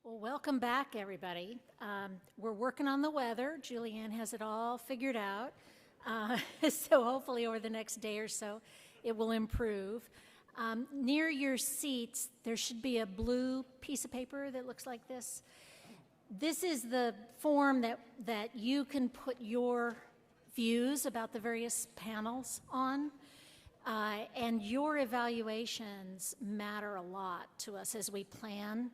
Well, welcome back, everybody. We're working on the weather. Julianne has it all figured out. So hopefully over the next day or so, it will improve. Near your seats, there should be a blue piece of paper that looks like this. This is the form that you can put your views about the various panels on. And your evaluations matter a lot to us as we plan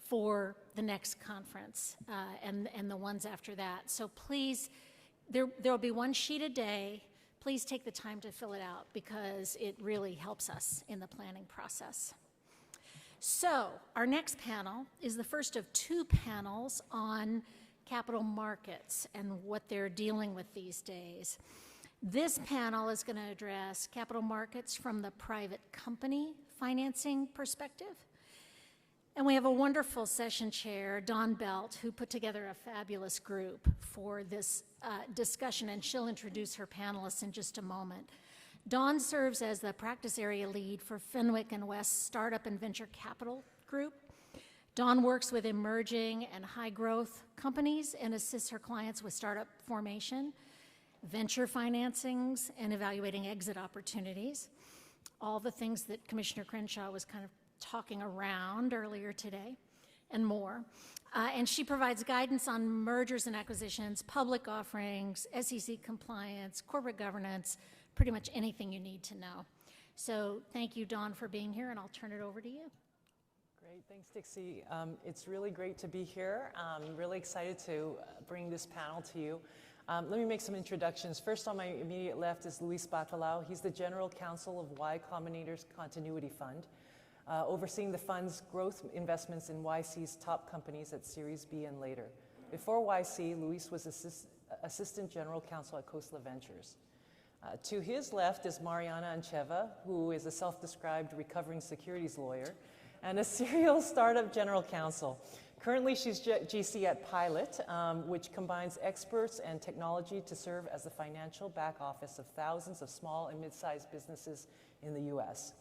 for the next conference and the ones after that. So please, there will be one sheet a day. Please take the time to fill it out because it really helps us in the planning process. So our next panel is the first of two panels on capital markets and what they're dealing with these days. This panel is going to address capital markets from the private company financing perspective. And we have a wonderful session chair, Dawn Belt, who put together a fabulous group for this discussion, and she'll introduce her panelists in just a moment. Dawn serves as the practice area lead for Fenwick and West Startup and Venture Capital Group. Dawn works with emerging and high-growth companies and assists her clients with startup formation, venture financings, and evaluating exit opportunities, all the things that Commissioner Crenshaw was kind of talking around earlier today, and more. And she provides guidance on mergers and acquisitions, public offerings, SEC compliance, corporate governance, pretty much anything you need to know. So thank you, Dawn, for being here, and I'll turn it over to you. Great, thanks, Dixie. It's really great to be here. I'm really excited to bring this panel to you. Let me make some introductions. First, on my immediate left is Luis Bacalao. He's the General Counsel of Y Combinator's Continuity Fund, overseeing the fund's growth investments in YC's top companies at Series B and later. Before YC, Luis was Assistant General Counsel at Khosla Ventures. To his left is Mariana Ancheva, who is a self-described recovering securities lawyer and a serial startup general counsel. Currently, she's GC at Pilot, which combines experts and technology to serve as the financial back office of thousands of small and mid-sized businesses in the U.S.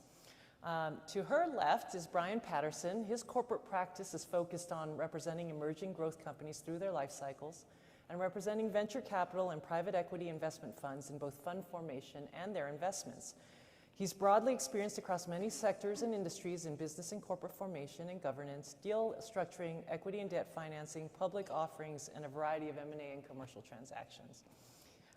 To her left is Brian Patterson. His corporate practice is focused on representing emerging growth companies through their life cycles and representing venture capital and private equity investment funds in both fund formation and their investments. He's broadly experienced across many sectors and industries in business and corporate formation and governance, deal structuring, equity and debt financing, public offerings, and a variety of M&A and commercial transactions.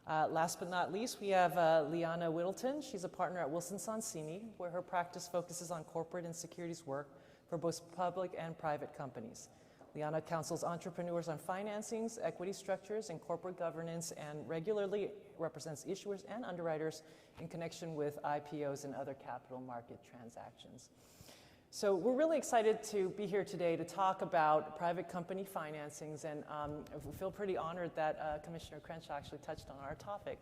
Last but not least, we have Liana Whittleton. She's a partner at Wilson Sonsini, where her practice focuses on corporate and securities work for both public and private companies. Liana counsels entrepreneurs on financings, equity structures, and corporate governance, and regularly represents issuers and underwriters in connection with IPOs and other capital market transactions. So we're really excited to be here today to talk about private company financings, and we feel pretty honored that Commissioner Crenshaw actually touched on our topic.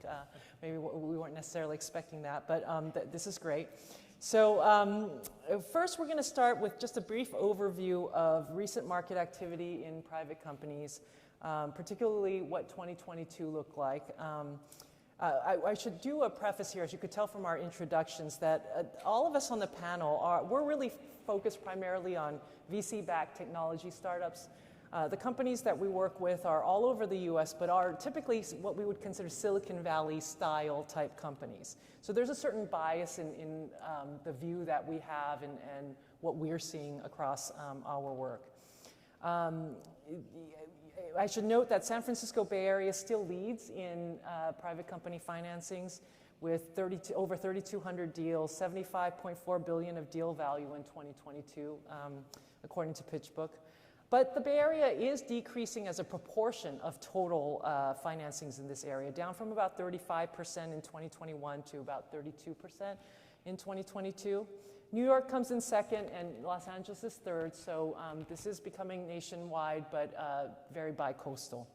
Maybe we weren't necessarily expecting that, but this is great. So first we're going to start with just a brief overview of recent market activity in private companies, particularly what 2022 looked like. I should do a preface here, as you could tell from our introductions, that all of us on the panel we're really focused primarily on VC-backed technology startups. The companies that we work with are all over the US, but are typically what we would consider Silicon Valley style type companies. So there's a certain bias in the view that we have and what we're seeing across our work. I should note that San Francisco Bay Area still leads in private company financings with over 3,200 deals, $75.4 billion of deal value in 2022, according to PitchBook. But the Bay Area is decreasing as a proportion of total financings in this area, down from about 35% in 2021 to about 32% in 2022. New York comes in second, and Los Angeles is third, so this is becoming nationwide, but very bi-coastal.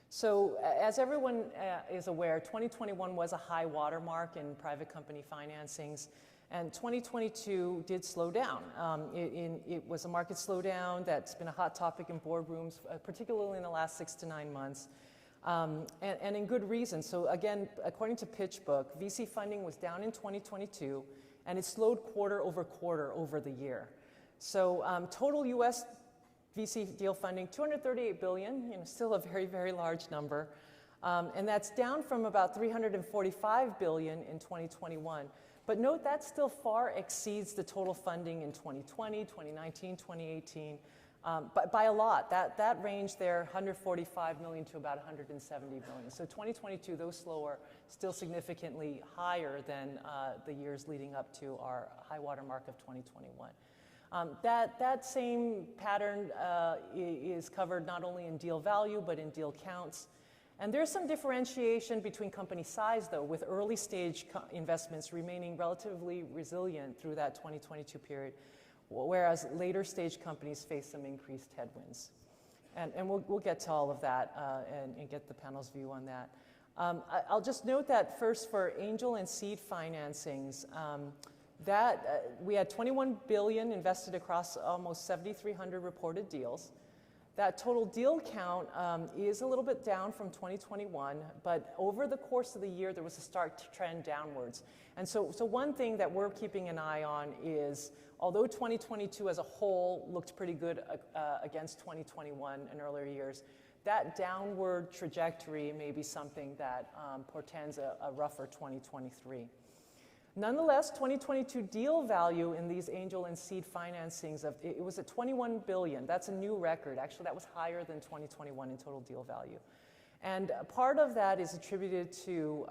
So as everyone is aware, 2021 was a high watermark in private company financings, and 2022 did slow down. It was a market slowdown that's been a hot topic in boardrooms, particularly in the last 6 to 9 months, and in good reason. So again, according to PitchBook, VC funding was down in 2022, and it slowed quarter over the year. So total U.S. VC deal funding, $238 billion, still a very, very large number. And that's down from about $345 billion in 2021. But note that still far exceeds the total funding in 2020, 2019, 2018, but by a lot. That range there, 145 million to about 170 million. So 2022, though slower, still significantly higher than the years leading up to our high water mark of 2021. That same pattern is covered not only in deal value, but in deal counts. And there's some differentiation between company size, though, with early stage investments remaining relatively resilient through that 2022 period, whereas later stage companies face some increased headwinds. And we'll get to all of that and get the panel's view on that. I'll just note that first for angel and seed financings, we had 21 billion invested across almost 7,300 reported deals. That total deal count is a little bit down from 2021, but over the course of the year, there was a stark trend downwards. And so one thing that we're keeping an eye on is, although 2022 as a whole looked pretty good against 2021 and earlier years, that downward trajectory may be something that portends a rougher 2023. Nonetheless, 2022 deal value in these angel and seed financings, it was at 21 billion. That's a new record. Actually, that was higher than 2021 in total deal value. And part of that is attributed to,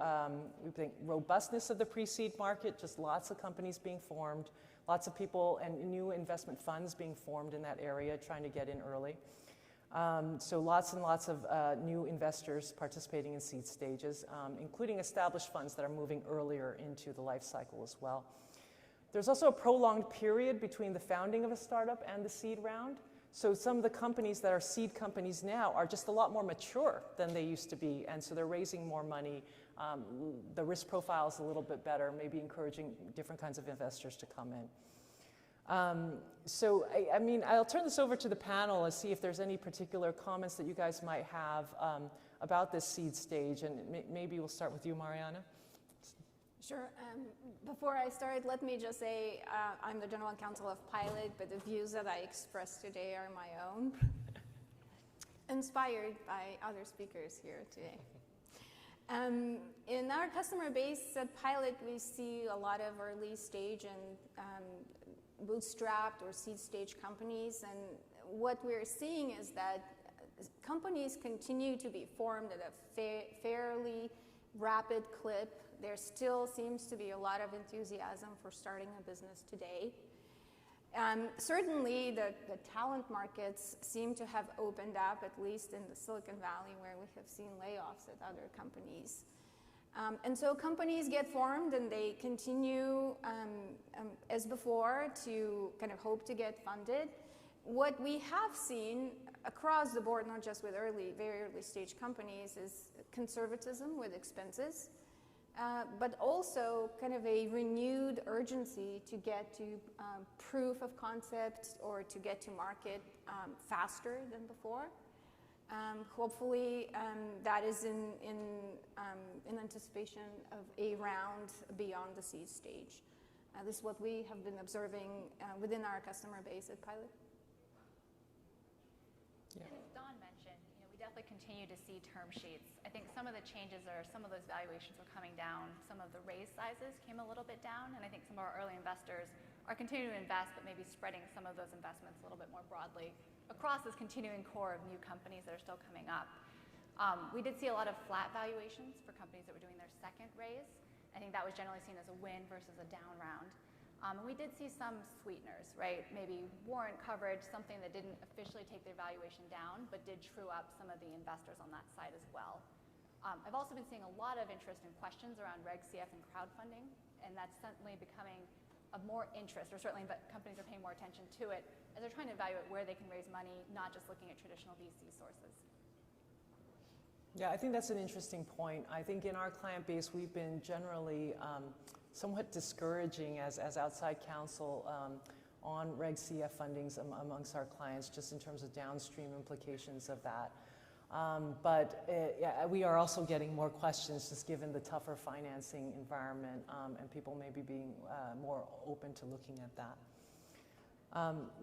we think, robustness of the pre-seed market, just lots of companies being formed, lots of people and new investment funds being formed in that area, trying to get in early. So lots and lots of new investors participating in seed stages, including established funds that are moving earlier into the life cycle as well. There's also a prolonged period between the founding of a startup and the seed round. So some of the companies that are seed companies now are just a lot more mature than they used to be, and so they're raising more money. The risk profile is a little bit better, maybe encouraging different kinds of investors to come in. So, I mean, I'll turn this over to the panel and see if there's any particular comments that you guys might have about this seed stage, and maybe we'll start with you, Mariana. Sure. Before I start, let me just say I'm the general counsel of Pilot, but the views that I express today are my own, inspired by other speakers here today. In our customer base at Pilot, we see a lot of early stage and bootstrapped or seed stage companies, and what we're seeing is that companies continue to be formed at a fairly rapid clip. There still seems to be a lot of enthusiasm for starting a business today. Certainly the talent markets seem to have opened up, at least in the Silicon Valley, where we have seen layoffs at other companies. And so companies get formed and they continue as before to kind of hope to get funded. What we have seen across the board, not just with very early stage companies, is conservatism with expenses, but also kind of a renewed urgency to get to proof of concept or to get to market faster than before. Hopefully that is in anticipation of a round beyond the seed stage. This is what we have been observing within our customer base at Pilot. Yeah. And as Dawn mentioned, we definitely continue to see term sheets. I think some of the changes are some of those valuations are coming down. Some of the raise sizes came a little bit down, and I think some of our early investors are continuing to invest, but maybe spreading some of those investments a little bit more broadly across this continuing core of new companies that are still coming up. We did see a lot of flat valuations for companies that were doing their second raise. I think that was generally seen as a win versus a down round. And we did see some sweeteners, right? Maybe warrant coverage, something that didn't officially take their valuation down, but did true up some of the investors on that side as well. I've also been seeing a lot of interest and questions around Reg CF and crowdfunding, and that's certainly becoming of more interest, or certainly companies are paying more attention to it as they're trying to evaluate where they can raise money, not just looking at traditional VC sources. Yeah, I think that's an interesting point. I think in our client base, we've been generally somewhat discouraging as outside counsel on Reg CF fundings amongst our clients, just in terms of downstream implications of that. But we are also getting more questions just given the tougher financing environment and people maybe being more open to looking at that.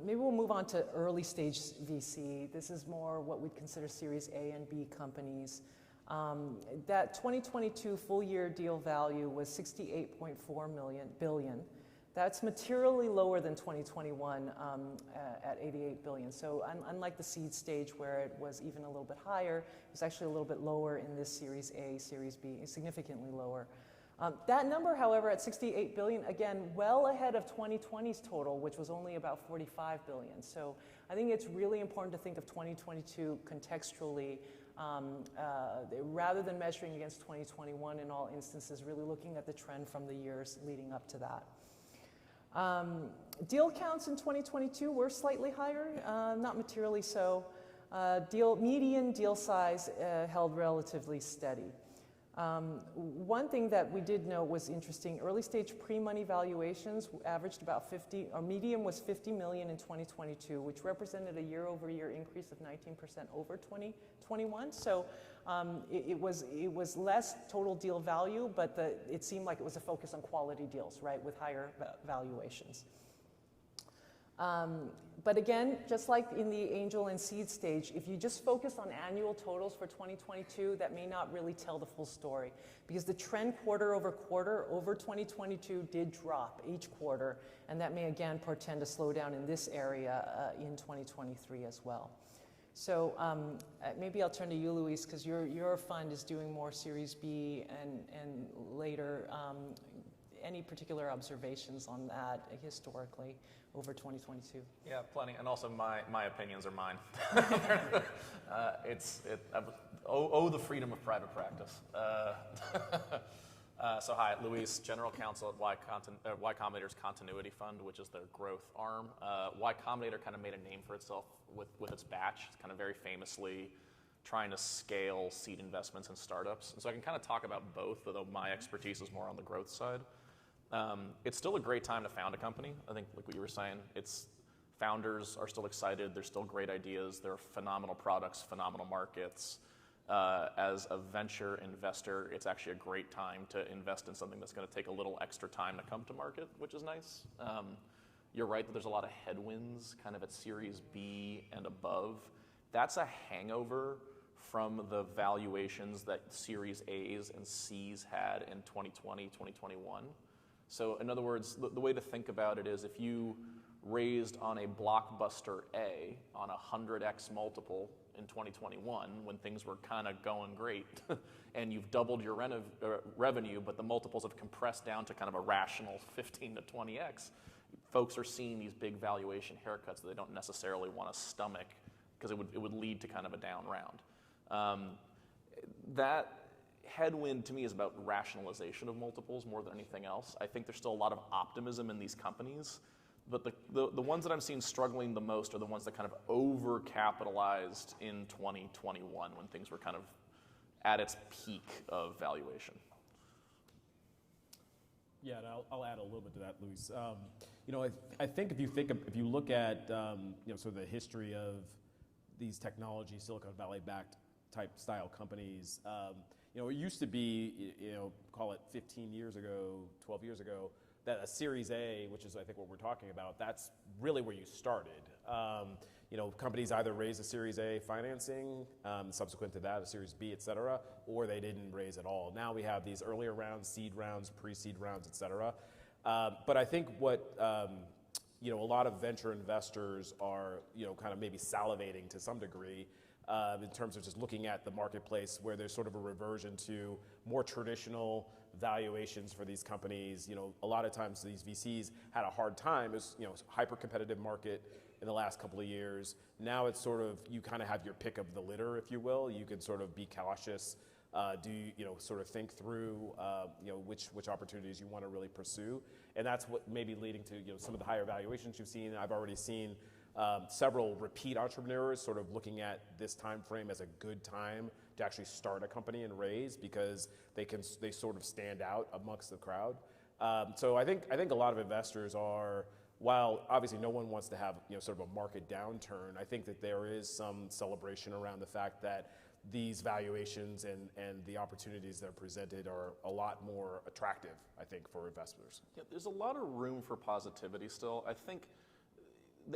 Maybe we'll move on to early stage VC. This is more what we'd consider Series A and B companies. That 2022 full year deal value was $68.4 billion. That's materially lower than 2021 at $88 billion. So unlike the seed stage where it was even a little bit higher, it was actually a little bit lower in this Series A, Series B, significantly lower. That number, however, at $68 billion, again, well ahead of 2020's total, which was only about $45 billion. So I think it's really important to think of 2022 contextually rather than measuring against 2021 in all instances, really looking at the trend from the years leading up to that. Deal counts in 2022 were slightly higher, not materially so. Median deal size held relatively steady. One thing that we did note was interesting. Early stage pre-money valuations averaged about median was 50 million in 2022, which represented a year-over-year increase of 19% over 2021. So it was less total deal value, but it seemed like it was a focus on quality deals, right, with higher valuations. But again, just like in the angel and seed stage, if you just focus on annual totals for 2022, that may not really tell the full story, because the trend quarter over 2022 did drop each quarter, and that may again portend a slowdown in this area in 2023 as well. So maybe I'll turn to you, Luis, because your fund is doing more Series B and later. Any particular observations on that historically over 2022? Yeah, plenty, and also my opinions are mine. I owe the freedom of private practice. So hi, Luis, General Counsel at Y Combinator's Continuity Fund, which is their growth arm. Y Combinator kind of made a name for itself with its batch. It's kind of very famously trying to scale seed investments in startups. And so I can kind of talk about both, although my expertise is more on the growth side. It's still a great time to found a company. I think, like what you were saying, founders are still excited. There's still great ideas. There are phenomenal products, phenomenal markets. As a venture investor, it's actually a great time to invest in something that's going to take a little extra time to come to market, which is nice. You're right that there's a lot of headwinds kind of at Series B and above. That's a hangover from the valuations that Series A's and C's had in 2020, 2021. So in other words, the way to think about it is if you raised on a blockbuster A on a 100x multiple in 2021 when things were kind of going great, and you've doubled your revenue, but the multiples have compressed down to kind of a rational 15 to 20x, folks are seeing these big valuation haircuts that they don't necessarily want to stomach because it would lead to kind of a down round. That headwind to me is about rationalization of multiples more than anything else. I think there's still a lot of optimism in these companies, but the ones that I'm seeing struggling the most are the ones that kind of over-capitalized in 2021 when things were kind of at its peak of valuation. Yeah, and I'll add a little bit to that, Luis. I think if you look at sort of the history of these technology Silicon Valley backed type style companies, it used to be, call it 15 years ago, 12 years ago, that a Series A, which is I think what we're talking about, that's really where you started. Companies either raised a Series A financing, subsequent to that, a Series B, et cetera, or they didn't raise at all. Now we have these earlier rounds, seed rounds, pre-seed rounds, et cetera. But I think what a lot of venture investors are, kind of maybe salivating to some degree in terms of just looking at the marketplace where there's sort of a reversion to more traditional valuations for these companies. A lot of times these VCs had a hard time. It was hyper-competitive market in the last couple of years. Now it's sort of, you kind of have your pick of the litter, if you will. You can sort of be cautious, sort of think through, which opportunities you want to really pursue. And that's what may be leading to, some of the higher valuations you've seen. I've already seen several repeat entrepreneurs sort of looking at this time frame as a good time to actually start a company and raise because they sort of stand out amongst the crowd. So I think a lot of investors are, while obviously no one wants to have sort of a market downturn, I think that there is some celebration around the fact that these valuations and the opportunities that are presented are a lot more attractive, I think, for investors. Yeah, there's a lot of room for positivity still. I think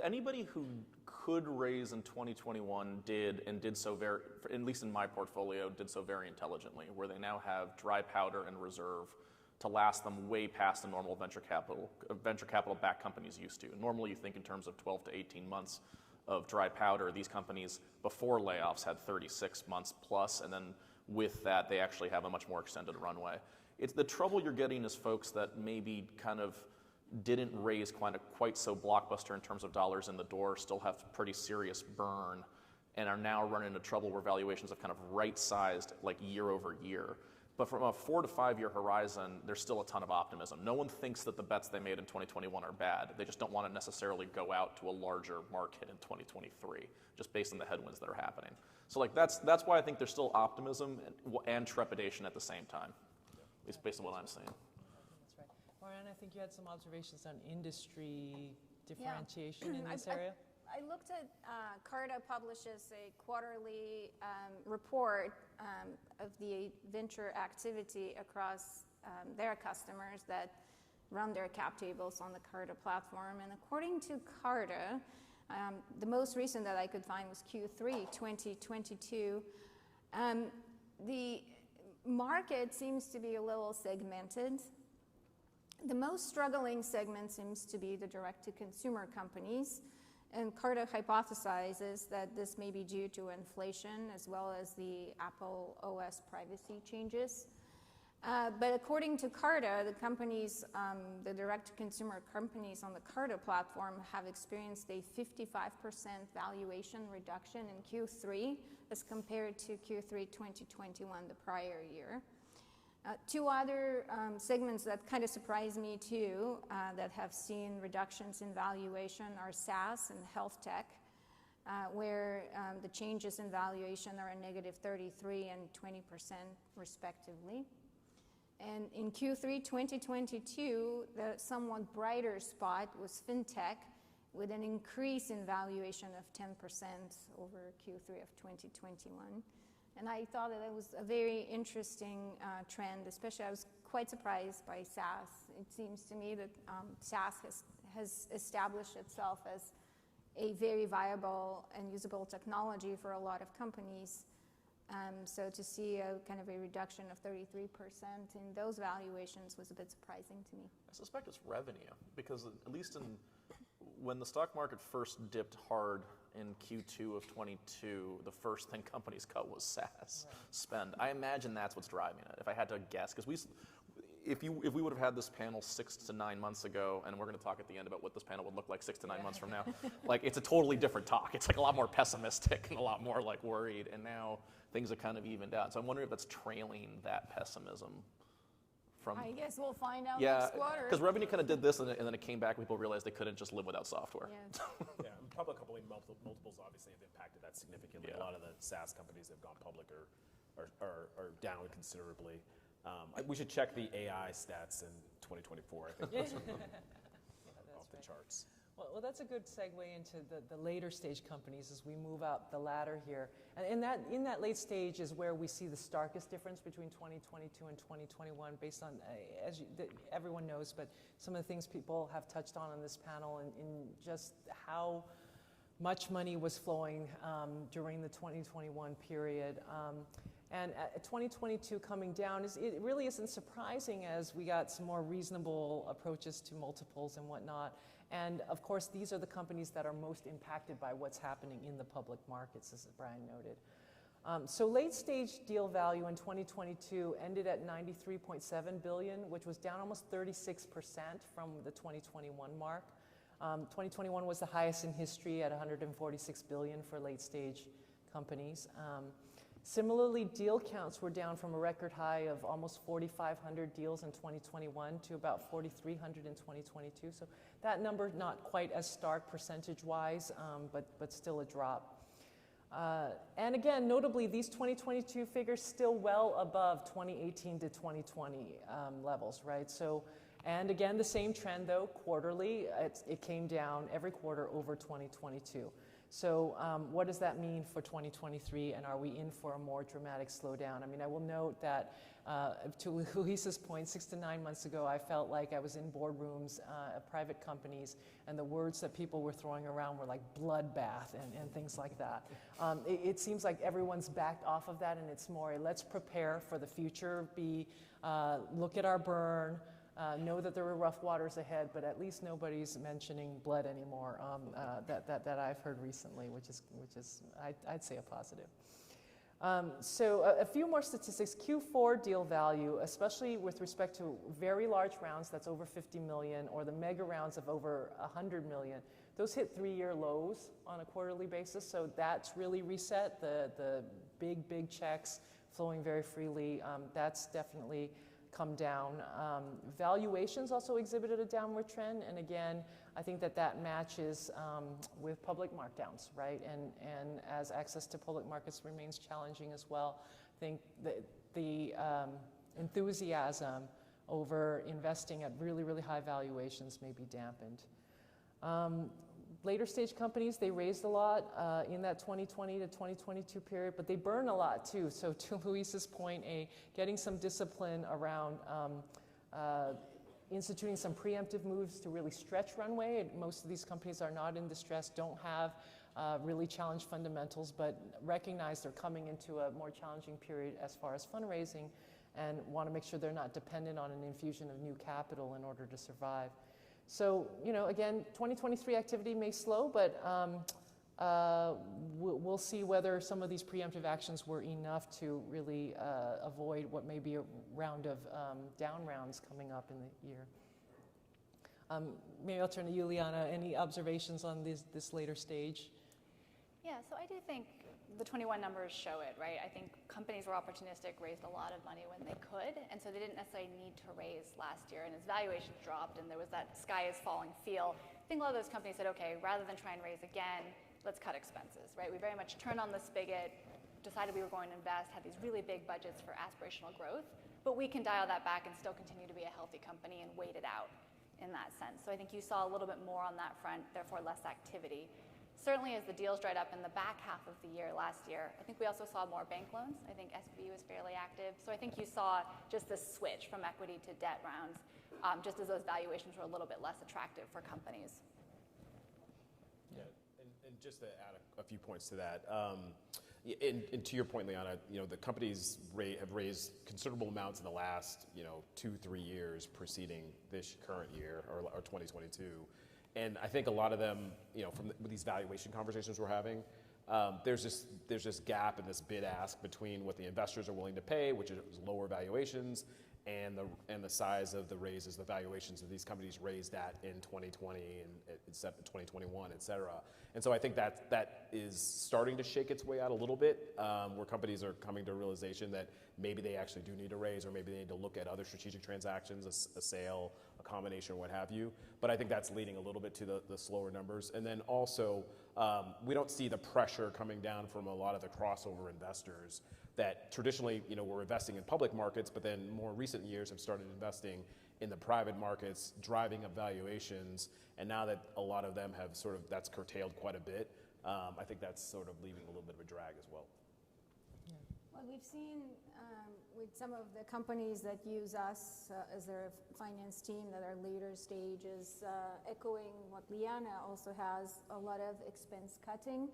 Anybody who could raise in 2021 did so very, at least in my portfolio, did so very intelligently, where they now have dry powder and reserve to last them way past the normal venture capital backed companies used to. Normally you think in terms of 12 to 18 months of dry powder. These companies before layoffs had 36 months plus, and then with that they actually have a much more extended runway. It's the trouble you're getting is folks that maybe kind of didn't raise quite so blockbuster in terms of dollars in the door, still have pretty serious burn, and are now running into trouble where valuations have kind of right-sized like year over year. But from a 4 to 5 year horizon, there's still a ton of optimism. No one thinks that the bets they made in 2021 are bad. They just don't want to necessarily go out to a larger market in 2023, just based on the headwinds that are happening. So like that's why I think there's still optimism and trepidation at the same time, at least based on what I'm seeing. That's right. Marianne, I think you had some observations on industry differentiation in this area. I looked at, Carta publishes a quarterly report of the venture activity across their customers that run their cap tables on the Carta platform. And according to Carta, the most recent that I could find was Q3 2022. The market seems to be a little segmented. The most struggling segment seems to be the direct-to-consumer companies. And Carta hypothesizes that this may be due to inflation as well as the Apple OS privacy changes. But according to Carta, the companies, the direct-to-consumer companies on the Carta platform have experienced a 55% valuation reduction in Q3 as compared to Q3 2021, the prior year. Two other segments that kind of surprised me too, that have seen reductions in valuation are SaaS and health tech, where the changes in valuation are a negative 33% and 20% respectively. And in Q3 2022, the somewhat brighter spot was fintech, with an increase in valuation of 10% over Q3 of 2021. And I thought that it was a very interesting trend, especially I was quite surprised by SaaS. It seems to me that SaaS has established itself as a very viable and usable technology for a lot of companies. So to see a kind of a reduction of 33% in those valuations was a bit surprising to me. I suspect it's revenue, because at least when the stock market first dipped hard in Q2 of 22, the first thing companies cut was SaaS spend. I imagine that's what's driving it, if I had to guess. Because if we would have had this panel 6 to 9 months ago, and we're going to talk at the end about what this panel would look like 6 to 9 months from now, like it's a totally different talk. It's like a lot more pessimistic and a lot more like worried, and now things are kind of evened out. So I'm wondering if that's trailing that pessimism. I guess we'll find out next quarter. Because revenue kind of did this, and then it came back, and people realized they couldn't just live without software. Yeah, public company multiples obviously have impacted that significantly. Yeah. A lot of the SaaS companies that have gone public are down considerably. We should check the AI stats in 2024. I think those are off the charts. Well, that's a good segue into the later stage companies as we move up the ladder here. And in that late stage is where we see the starkest difference between 2022 and 2021 based on, everyone knows, but some of the things people have touched on this panel in just how much money was flowing during the 2021 period. And 2022 coming down, it really isn't surprising as we got some more reasonable approaches to multiples and whatnot. And of course, these are the companies that are most impacted by what's happening in the public markets, as Brian noted. So late stage deal value in 2022 ended at $93.7 billion, which was down almost 36% from the 2021 mark. 2021 was the highest in history at $146 billion for late stage companies. Similarly, deal counts were down from a record high of almost 4,500 deals in 2021 to about 4,300 in 2022. So that number not quite as stark percentage-wise, but still a drop. And again, notably, these 2022 figures still well above 2018 to 2020 levels, right? So, and again, the same trend though, quarterly, it came down every quarter over 2022. So what does that mean for 2023, and are we in for a more dramatic slowdown? I mean, I will note that to Luis's point, 6 to 9 months ago, I felt like I was in boardrooms at private companies, and the words that people were throwing around were like bloodbath and things like that. It seems like everyone's backed off of that, and it's more, let's prepare for the future, look at our burn, know that there were rough waters ahead, but at least nobody's mentioning blood anymore that I've heard recently, which is I'd say a positive. So a few more statistics. Q4 deal value, especially with respect to very large rounds, that's over 50 million, or the mega rounds of over 100 million, those hit 3-year lows on a quarterly basis. So that's really reset. The big checks flowing very freely, that's definitely come down. Valuations also exhibited a downward trend, and again, I think that matches with public markdowns, right? And as access to public markets remains challenging as well, I think the enthusiasm over investing at really high valuations may be dampened. Later stage companies, they raised a lot in that 2020 to 2022 period, but they burn a lot too. So to Luis's point, getting some discipline around instituting some preemptive moves to really stretch runway. Most of these companies are not in distress, don't have really challenged fundamentals, but recognize they're coming into a more challenging period as far as fundraising, and want to make sure they're not dependent on an infusion of new capital in order to survive. So, again, 2023 activity may slow, but we'll see whether some of these preemptive actions were enough to really avoid what may be a round of down rounds coming up in the year. Maybe I'll turn to Juliana. Any observations on this later stage? Yeah, so I do think the 21 numbers show it, right? I think companies were opportunistic, raised a lot of money when they could, and so they didn't necessarily need to raise last year. And as valuations dropped and there was that sky is falling feel, I think a lot of those companies said, okay, rather than try and raise again, let's cut expenses, right? We very much turned on the spigot, decided we were going to invest, had these really big budgets for aspirational growth, but we can dial that back and still continue to be a healthy company and wait it out in that sense. So I think you saw a little bit more on that front, therefore less activity. Certainly as the deals dried up in the back half of the year last year, I think we also saw more bank loans. I think SVB was fairly active. So I think you saw just this switch from equity to debt rounds, just as those valuations were a little bit less attractive for companies. Yeah, and just to add a few points to that, and to your point, Liana, the companies have raised considerable amounts in the last 2-3 years preceding this current year or 2022. And I think a lot of them, with these valuation conversations we're having, there's this gap in this bid ask between what the investors are willing to pay, which is lower valuations, and the size of the raises, the valuations that these companies raised at in 2020 and 2021, et cetera. And so I think that is starting to shake its way out a little bit, where companies are coming to a realization that maybe they actually do need to raise, or maybe they need to look at other strategic transactions, a sale, a combination, what have you. But I think that's leading a little bit to the slower numbers. And then also, we don't see the pressure coming down from a lot of the crossover investors that traditionally, were investing in public markets, but then more recent years have started investing in the private markets, driving up valuations. And now that a lot of them have that's curtailed quite a bit, I think that's sort of leaving a little bit of a drag as well. What we've seen with some of the companies that use us as their finance team that are later stages, echoing what Liana also has, a lot of expense cutting.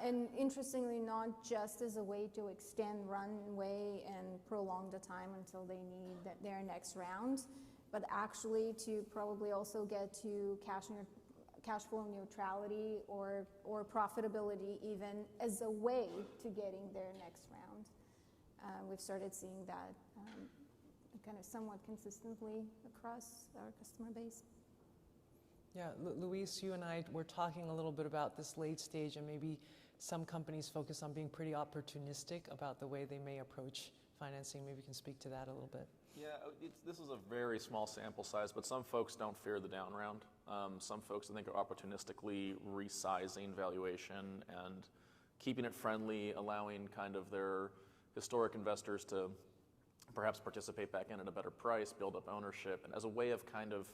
And interestingly, not just as a way to extend runway and prolong the time until they need their next round, but actually to probably also get to cash flow neutrality or profitability even as a way to getting their next round. We've started seeing that kind of somewhat consistently across our customer base. Yeah, Luis, you and I were talking a little bit about this late stage, and maybe some companies focus on being pretty opportunistic about the way they may approach financing. Maybe you can speak to that a little bit. Yeah, this is a very small sample size, but some folks don't fear the down round. Some folks, I think, are opportunistically resizing valuation and keeping it friendly, allowing kind of their historic investors to perhaps participate back in at a better price, build up ownership, and as a way of kind of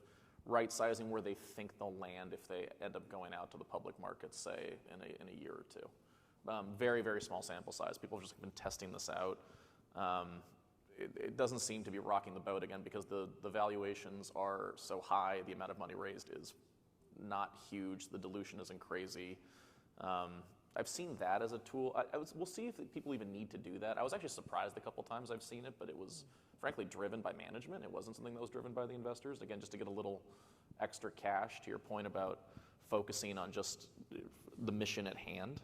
right sizing where they think they'll land if they end up going out to the public markets, say, in a year or two. Very, very small sample size. People have just been testing this out. It doesn't seem to be rocking the boat again because the valuations are so high, the amount of money raised is not huge, the dilution isn't crazy. I've seen that as a tool. We'll see if people even need to do that. I was actually surprised a couple times I've seen it, but it was frankly driven by management. It wasn't something that was driven by the investors. Again, just to get a little extra cash, to your point about focusing on just the mission at hand,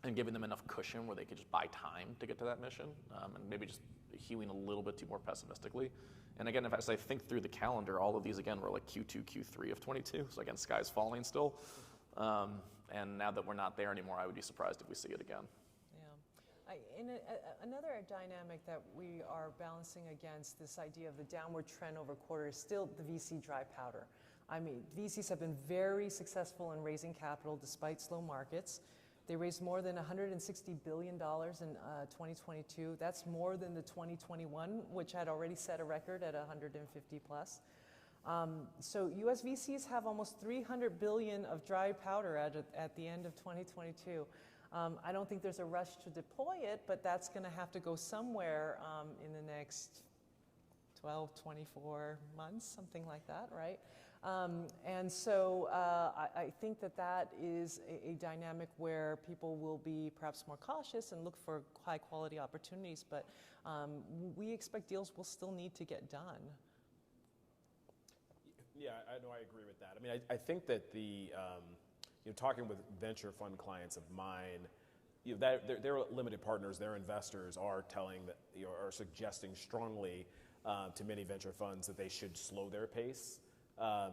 and giving them enough cushion where they could just buy time to get to that mission, and maybe just hewing a little bit too more pessimistically. And again, as I think through the calendar, all of these again were like Q2, Q3 of 22. So again, sky's falling still. And now that we're not there anymore, I would be surprised if we see it again. Another dynamic that we are balancing against this idea of the downward trend over quarter is still the VC dry powder. I mean, VCs have been very successful in raising capital despite slow markets. They raised more than $160 billion in 2022. That's more than the 2021, which had already set a record at 150 plus. So US VCs have almost 300 billion of dry powder at the end of 2022. I don't think there's a rush to deploy it, but that's going to have to go somewhere in the next 12, 24 months, something like that, right? And so I think that is a dynamic where people will be perhaps more cautious and look for high quality opportunities, but we expect deals will still need to get done. Yeah, I know, I agree with that. I mean, I think that talking with venture fund clients of mine, that their limited partners, their investors are telling that, are suggesting strongly to many venture funds that they should slow their pace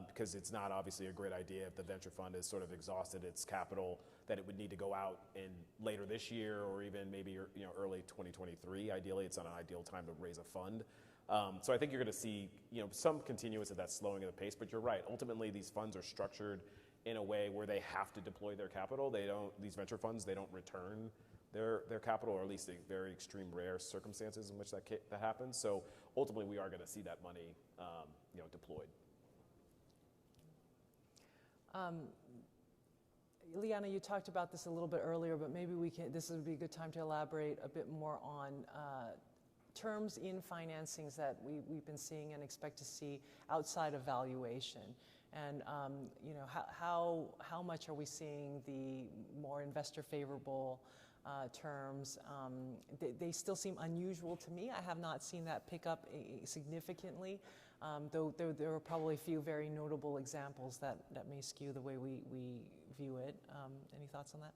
because it's not obviously a great idea if the venture fund has sort of exhausted its capital, that it would need to go out in later this year or even maybe early 2023. Ideally, it's not an ideal time to raise a fund. So I think you're going to see some continuance of that slowing of the pace. But you're right. Ultimately, these funds are structured in a way where they have to deploy their capital. These venture funds, they don't return their capital, or at least in very extreme rare circumstances in which that happens. So ultimately, we are going to see that money deployed. Liana, you talked about this a little bit earlier, but maybe this would be a good time to elaborate a bit more on terms in financings that we've been seeing and expect to see outside of valuation. And how much are we seeing the more investor favorable terms? They still seem unusual to me. I have not seen that pick up significantly, though there are probably a few very notable examples that may skew the way we view it. Any thoughts on that?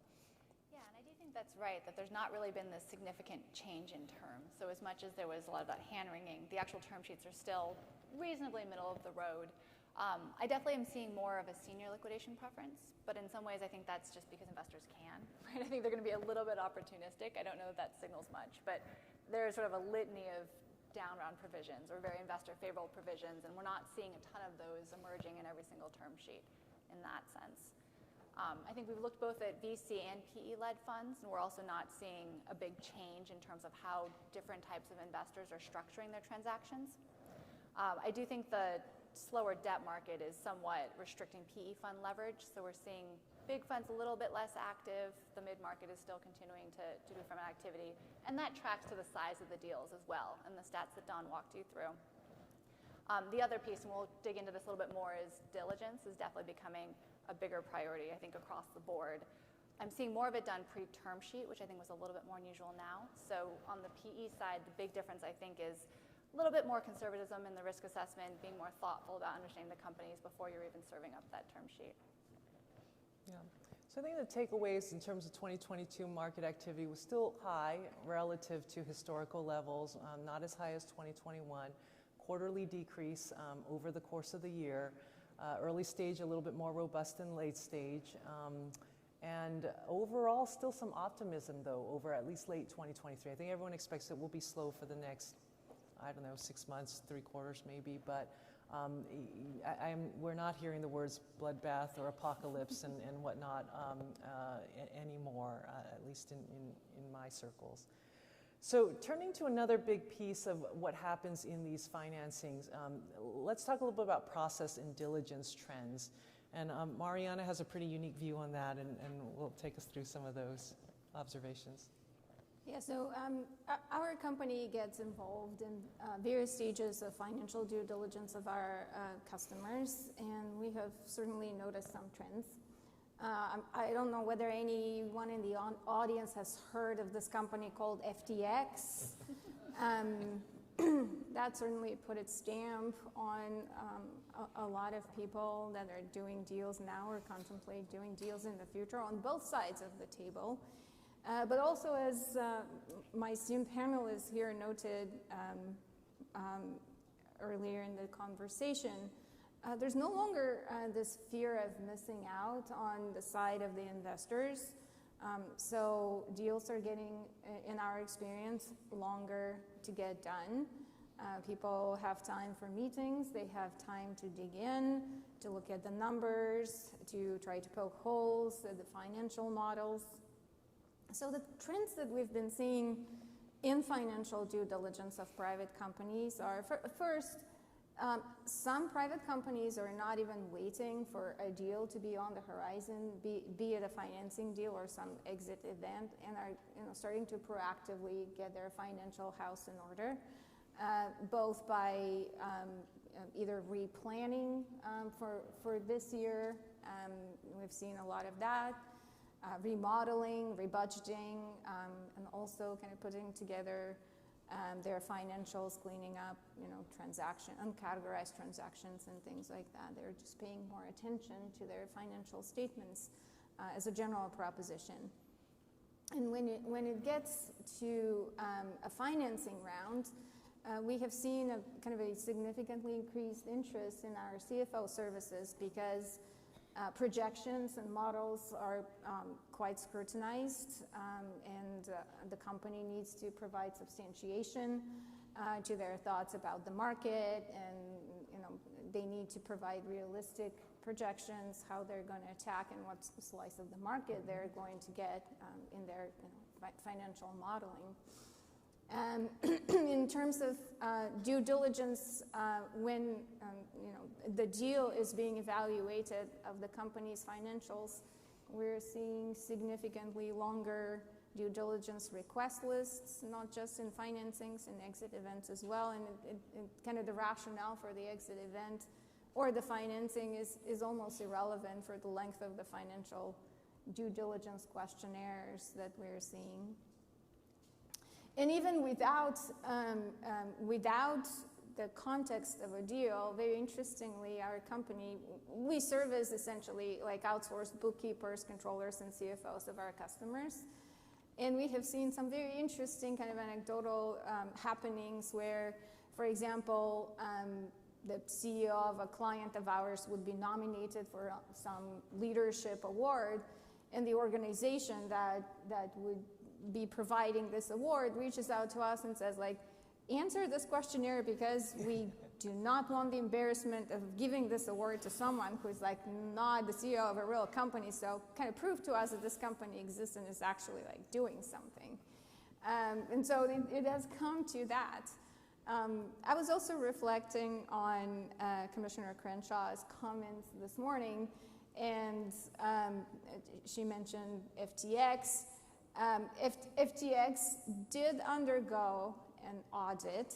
Yeah, and I do think that's right, that there's not really been this significant change in terms. So as much as there was a lot of that hand-wringing, the actual term sheets are still reasonably middle of the road. I definitely am seeing more of a senior liquidation preference, but in some ways I think that's just because investors can, right? I think they're going to be a little bit opportunistic. I don't know if that signals much, but there's sort of a litany of down round provisions or very investor favorable provisions, and we're not seeing a ton of those emerging in every single term sheet in that sense. I think we've looked both at VC and PE-led funds, and we're also not seeing a big change in terms of how different types of investors are structuring their transactions. I do think the slower debt market is somewhat restricting PE fund leverage, so we're seeing big funds a little bit less active. The mid-market is still continuing to do from activity, and that tracks to the size of the deals as well, and the stats that Don walked you through. The other piece, and we'll dig into this a little bit more, is diligence is definitely becoming a bigger priority, I think, across the board. I'm seeing more of it done pre-term sheet, which I think was a little bit more unusual now. So on the PE side, the big difference, I think, is a little bit more conservatism in the risk assessment, being more thoughtful about understanding the companies before you're even serving up that term sheet. Yeah. So I think the takeaways in terms of 2022 market activity was still high relative to historical levels, not as high as 2021. Quarterly decrease over the course of the year. Early stage a little bit more robust than late stage. And overall, still some optimism, though, over at least late 2023. I think everyone expects it will be slow for the next, 6 months, 3 quarters maybe, but we're not hearing the words bloodbath or apocalypse and whatnot anymore, at least in my circles. So turning to another big piece of what happens in these financings, let's talk a little bit about process and diligence trends. And Mariana has a pretty unique view on that, and will take us through some of those observations. Yeah, so our company gets involved in various stages of financial due diligence of our customers, and we have certainly noticed some trends. I don't know whether anyone in the audience has heard of this company called FTX. That certainly put its stamp on a lot of people that are doing deals now or contemplate doing deals in the future on both sides of the table. But also, as my esteemed panelists here noted earlier in the conversation, there's no longer this fear of missing out on the side of the investors. So deals are getting, in our experience, longer to get done. People have time for meetings, they have time to dig in, to look at the numbers, to try to poke holes at the financial models. So the trends that we've been seeing in financial due diligence of private companies are, first, some private companies are not even waiting for a deal to be on the horizon, be it a financing deal or some exit event, and are starting to proactively get their financial house in order, both by either replanning for this year. We've seen a lot of that. Remodeling, rebudgeting, and also kind of putting together their financials, cleaning up, uncategorized transactions and things like that. They're just paying more attention to their financial statements as a general proposition. And when it gets to a financing round, we have seen a kind of a significantly increased interest in our CFO services because projections and models are quite scrutinized, and the company needs to provide substantiation to their thoughts about the market, and they need to provide realistic projections how they're going to attack and what slice of the market they're going to get in their financial modeling. In terms of due diligence, when the deal is being evaluated of the company's financials, we're seeing significantly longer due diligence request lists, not just in financings and exit events as well. And kind of the rationale for the exit event or the financing is almost irrelevant for the length of the financial due diligence questionnaires that we're seeing. And even without the context of a deal, very interestingly, our company, we serve as essentially like outsourced bookkeepers, controllers, and CFOs of our customers. And we have seen some very interesting kind of anecdotal happenings where, for example, the CEO of a client of ours would be nominated for some leadership award, and the organization that would be providing this award reaches out to us and says, like, answer this questionnaire because we do not want the embarrassment of giving this award to someone who's like not the CEO of a real company, so kind of prove to us that this company exists and is actually like doing something. And so it has come to that. I was also reflecting on Commissioner Crenshaw's comments this morning, and she mentioned FTX. FTX did undergo an audit.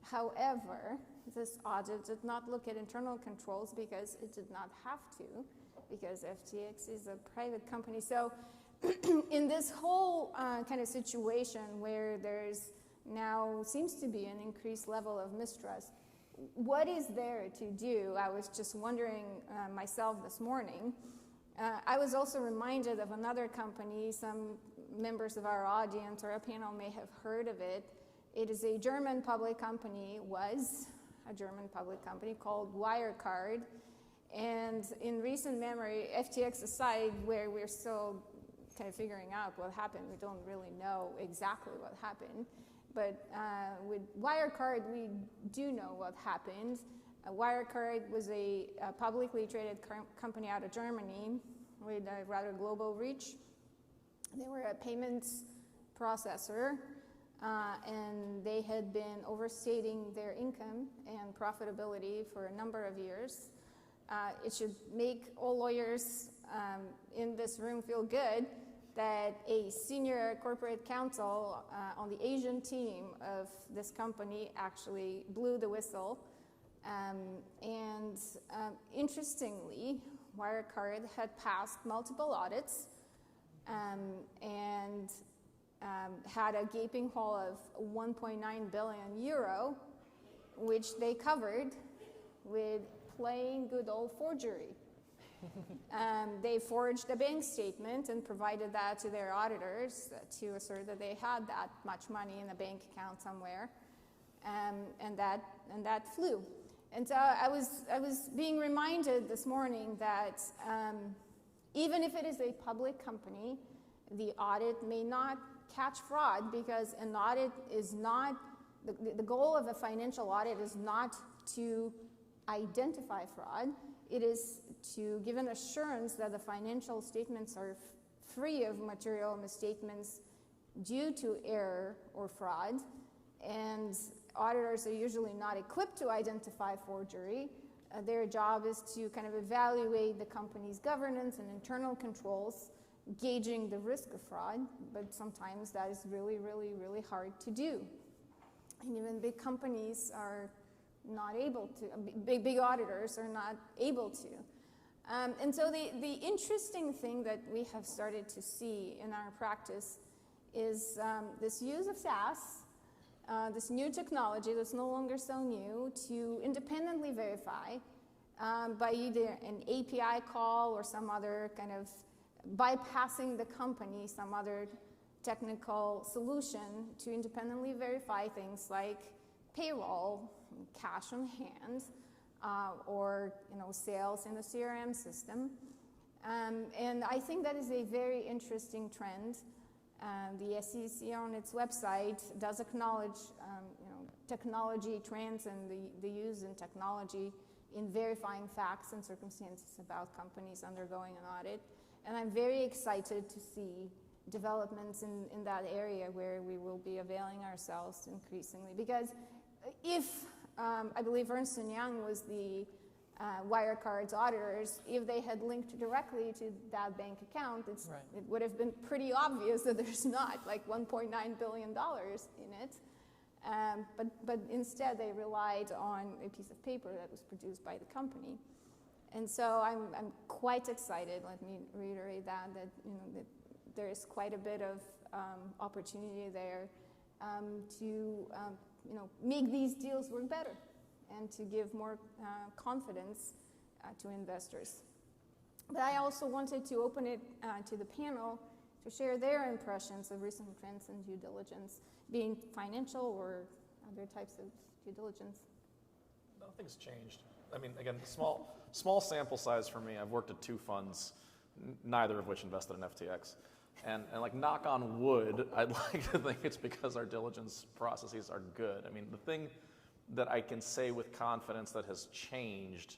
However, this audit did not look at internal controls because it did not have to, because FTX is a private company. So in this whole kind of situation where there's now seems to be an increased level of mistrust, what is there to do? I was just wondering myself this morning. I was also reminded of another company. Some members of our audience or a panel may have heard of it. It is a German public company, was a German public company called Wirecard. And in recent memory, FTX aside, where we're still kind of figuring out what happened, we don't really know exactly what happened. But with Wirecard, we do know what happened. Wirecard was a publicly traded company out of Germany with a rather global reach. They were a payments processor. and they had been overstating their income and profitability for a number of years. It should make all lawyers in this room feel good that a senior corporate counsel on the Asian team of this company actually blew the whistle. Interestingly, Wirecard had passed multiple audits and had a gaping hole of 1.9 billion euro, which they covered with plain good old forgery. They forged a bank statement and provided that to their auditors to assert that they had that much money in a bank account somewhere, and that flew. And so I was being reminded this morning that even if it is a public company, the audit may not catch fraud, because an audit is not, the goal of a financial audit is not to identify fraud. It is to give an assurance that the financial statements are free of material misstatements due to error or fraud. And auditors are usually not equipped to identify forgery. Their job is to kind of evaluate the company's governance and internal controls, gauging the risk of fraud, but sometimes that is really, really, really hard to do. And even big companies are not able to, big auditors are not able to. And so the interesting thing that we have started to see in our practice is this use of SaaS, this new technology that's no longer so new, to independently verify by either an API call or some other kind of bypassing the company, some other technical solution to independently verify things like payroll, cash on hand, or sales in the CRM system. And I think that is a very interesting trend. The SEC on its website does acknowledge technology trends and the use in technology in verifying facts and circumstances about companies undergoing an audit. And I'm very excited to see developments in that area where we will be availing ourselves increasingly. Because if, I believe Ernst & Young was the Wirecard's auditors, if they had linked directly to that bank account, it would have been pretty obvious that there's not like $1.9 billion in it. But instead they relied on a piece of paper that was produced by the company. And so I'm quite excited, let me reiterate that there is quite a bit of opportunity there to make these deals work better and to give more confidence to investors. But I also wanted to open it to the panel to share their impressions of recent trends in due diligence, being financial or other types of due diligence. Nothing's changed. I mean, again, small sample size for me. I've worked at 2 funds, neither of which invested in FTX. And like, knock on wood, I'd like to think it's because our diligence processes are good. I mean, the thing that I can say with confidence that has changed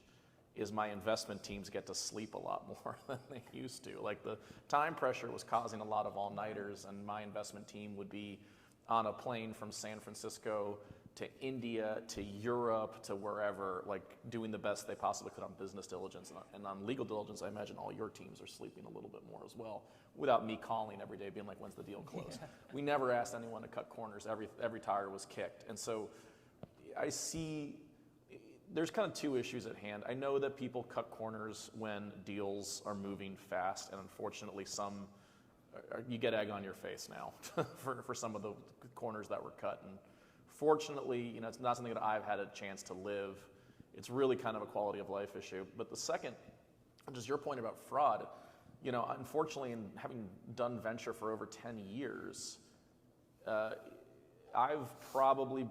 is my investment teams get to sleep a lot more than they used to. Like, the time pressure was causing a lot of all-nighters, and my investment team would be on a plane from San Francisco to India, to Europe, to wherever, like doing the best they possibly could on business diligence. And on legal diligence, I imagine all your teams are sleeping a little bit more as well, without me calling every day being like, when's the deal closed? We never asked anyone to cut corners. Every tire was kicked. And so I see there's kind of 2 issues at hand. I know that people cut corners when deals are moving fast, and unfortunately you get egg on your face now for some of the corners that were cut. And fortunately, it's not something that I've had a chance to live. It's really kind of a quality of life issue. But the second, which is your point about fraud, unfortunately, in having done venture for over 10 years, I've probably,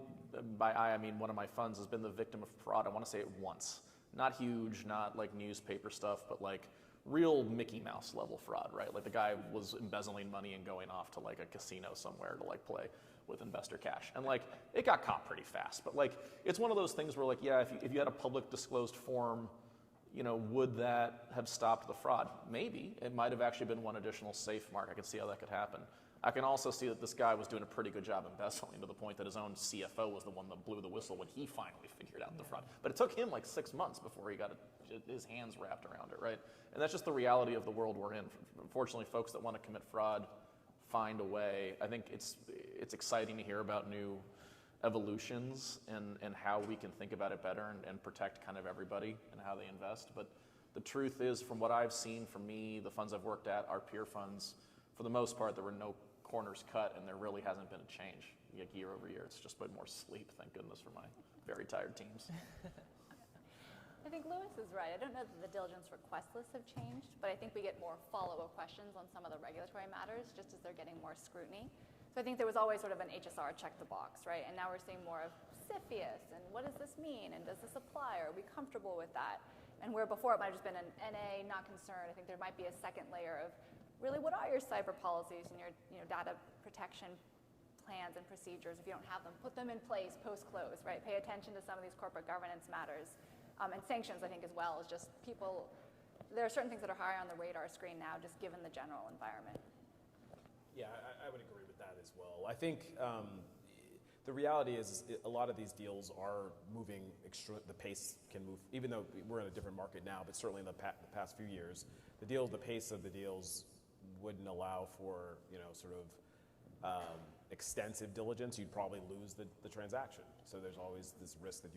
by I mean one of my funds, has been the victim of fraud. I want to say it once. Not huge, not like newspaper stuff, but like real Mickey Mouse level fraud, right? Like, the guy was embezzling money and going off to like a casino somewhere to like play with investor cash. And like, it got caught pretty fast. But like, it's one of those things where like, yeah, if you had a public disclosed form, would that have stopped the fraud? Maybe. It might have actually been one additional safe mark. I could see how that could happen. I can also see that this guy was doing a pretty good job embezzling to the point that his own CFO was the one that blew the whistle when he finally figured out the fraud. But it took him like 6 months before he got his hands wrapped around it, right? And that's just the reality of the world we're in. Unfortunately, folks that want to commit fraud find a way. I think it's exciting to hear about new evolutions and how we can think about it better and protect kind of everybody and how they invest. But the truth is, from what I've seen from me, the funds I've worked at, our peer funds, for the most part, there were no corners cut, and there really hasn't been a change like year over year. It's just been more sleep, thank goodness, for my very tired teams. I think Lewis is right. I don't know that the diligence request lists have changed, but I think we get more follow-up questions on some of the regulatory matters just as they're getting more scrutiny. So I think there was always sort of an HSR check the box, right? And now we're seeing more of CFIUS, and what does this mean, and does this apply? Are we comfortable with that? And where before it might have just been an NA, not concerned, I think there might be a second layer of really what are your cyber policies and your data protection plans and procedures. If you don't have them, put them in place post-close, right? Pay attention to some of these corporate governance matters. And sanctions, I think, as well, is just people, there are certain things that are higher on the radar screen now, just given the general environment. Yeah, I would agree with that as well. I think the reality is a lot of these deals are moving the pace can move, even though we're in a different market now, but certainly in the past few years, the pace of the deals wouldn't allow for, sort of extensive diligence. You'd probably lose the transaction. So there's always this risk that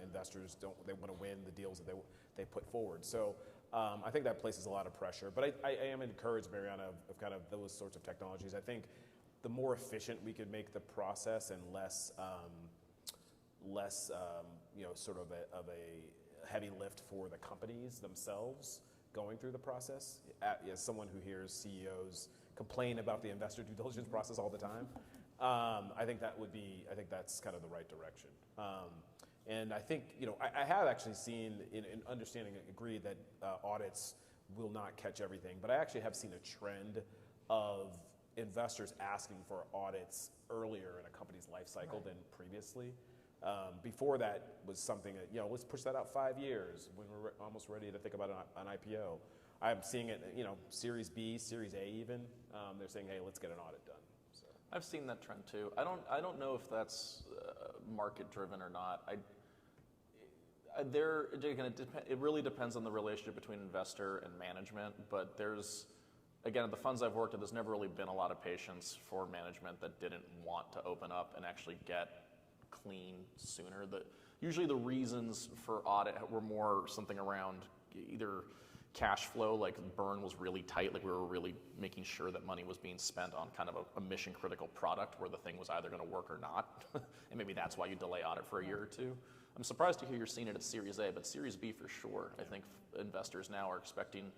investors they want to win the deals that they put forward. So I think that places a lot of pressure. But I am encouraged, Mariana, of kind of those sorts of technologies. I think the more efficient we could make the process and less sort of a heavy lift for the companies themselves going through the process. As someone who hears CEOs complain about the investor due diligence process all the time, I think that's kind of the right direction. And I think, I have actually seen, in understanding, agree that audits will not catch everything, but I actually have seen a trend of investors asking for audits earlier in a company's life cycle than previously. Before that was something that, let's push that out 5 years when we're almost ready to think about an IPO. I'm seeing it, Series B, Series A even. They're saying, hey, let's get an audit done. So. I've seen that trend too. I don't know if that's market driven or not. It really depends on the relationship between investor and management, but again, at the funds I've worked at, there's never really been a lot of patience for management that didn't want to open up and actually get clean sooner. Usually the reasons for audit were more something around either cash flow, like burn was really tight, like we were really making sure that money was being spent on kind of a mission critical product where the thing was either going to work or not. And maybe that's why you delay audit for a year or two. I'm surprised to hear you're seeing it at Series A, but Series B for sure. I think investors now are expecting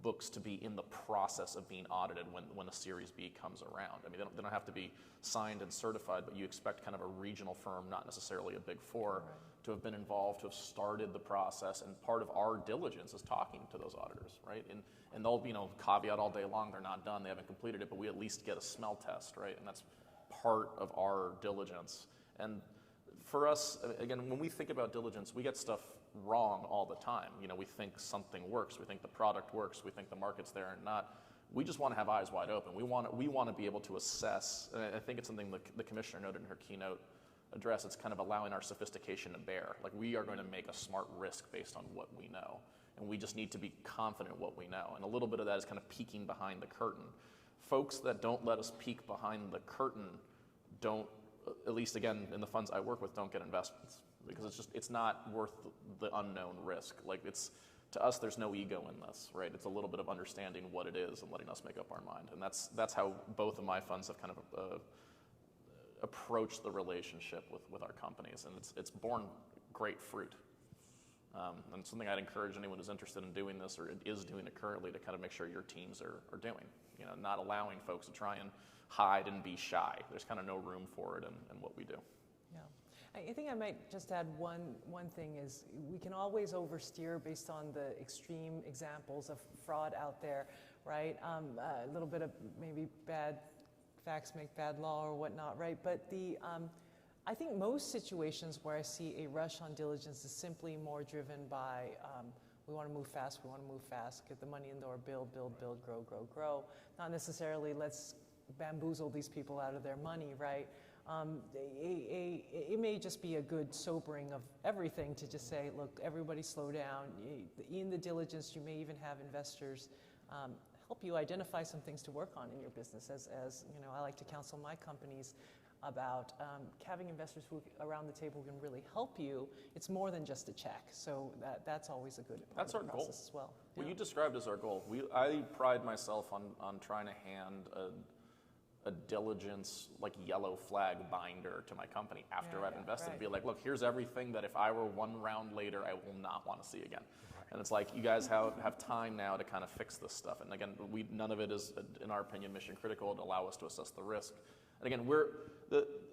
books to be in the process of being audited when a Series B comes around. I mean, they don't have to be signed and certified, but you expect kind of a regional firm, not necessarily a big four, to have been involved, to have started the process. And part of our diligence is talking to those auditors, right? And they'll, caveat all day long, they're not done, they haven't completed it, but we at least get a smell test, right? And that's part of our diligence. And for us, again, when we think about diligence, we get stuff wrong all the time. We think something works, we think the product works, we think the market's there and not. We just want to have eyes wide open. We want to be able to assess, and I think it's something the commissioner noted in her keynote address. It's kind of allowing our sophistication to bear. Like, we are going to make a smart risk based on what we know, and we just need to be confident in what we know. And a little bit of that is kind of peeking behind the curtain. Folks that don't let us peek behind the curtain don't, at least again in the funds I work with, don't get investments, because it's not worth the unknown risk. Like, to us, there's no ego in this, right? It's a little bit of understanding what it is and letting us make up our mind. And that's how both of my funds have kind of approached the relationship with our companies, and it's borne great fruit. And something I'd encourage anyone who's interested in doing this or is doing it currently to kind of make sure your teams are doing. Not allowing folks to try and hide and be shy. There's kind of no room for it in what we do. Yeah. I think I might just add one thing is we can always oversteer based on the extreme examples of fraud out there, right? A little bit of maybe bad facts make bad law or whatnot, right? But I think most situations where I see a rush on diligence is simply more driven by we want to move fast, get the money in the door, build, grow. Not necessarily let's bamboozle these people out of their money, right? It may just be a good sobering of everything to just say, look, everybody slow down. In the diligence, you may even have investors help you identify some things to work on in your business. As you know, I like to counsel my companies about having investors who around the table can really help you. It's more than just a check, so that's always a good part That's of our the goal. process as well. What Yeah. you described as our goal. I pride myself on trying to hand a diligence, like yellow flag binder to my company after I've invested. right. Be like, look, here's everything that if I were one round later, I will not want to see again. And it's like, you guys have time now to kind of fix this stuff. And again, none of it is, in our opinion, mission critical to allow us to assess the risk. And again,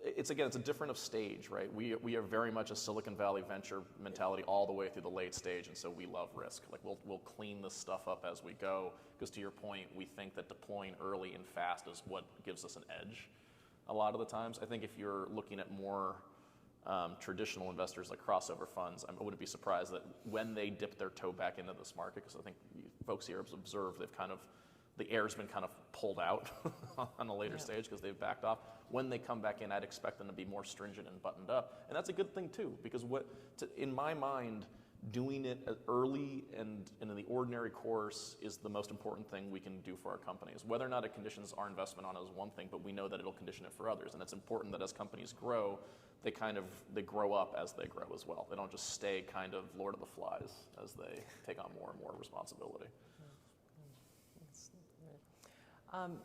it's a different of stage, right? We are very much a Silicon Valley venture mentality all the way through the late stage, and so we love risk. Like we'll clean this stuff up as we go, because to your point, we think that deploying early and fast is what gives us an edge. A lot of the times, I think if you're looking at more traditional investors like crossover funds, I wouldn't be surprised that when they dip their toe back into this market, because I think folks here have observed the air's been kind of pulled out on a later stage because they've backed off. When they come back in, I'd expect them to be more stringent and buttoned up. And that's a good thing too, because in my mind, doing it early and in the ordinary course is the most important thing we can do for our companies. Whether or not it conditions our investment on it is one thing, but we know that it'll condition it for others. And it's important that as companies grow, they grow up as they grow as well. They don't just stay kind of Lord of the Flies as they take on more and more responsibility.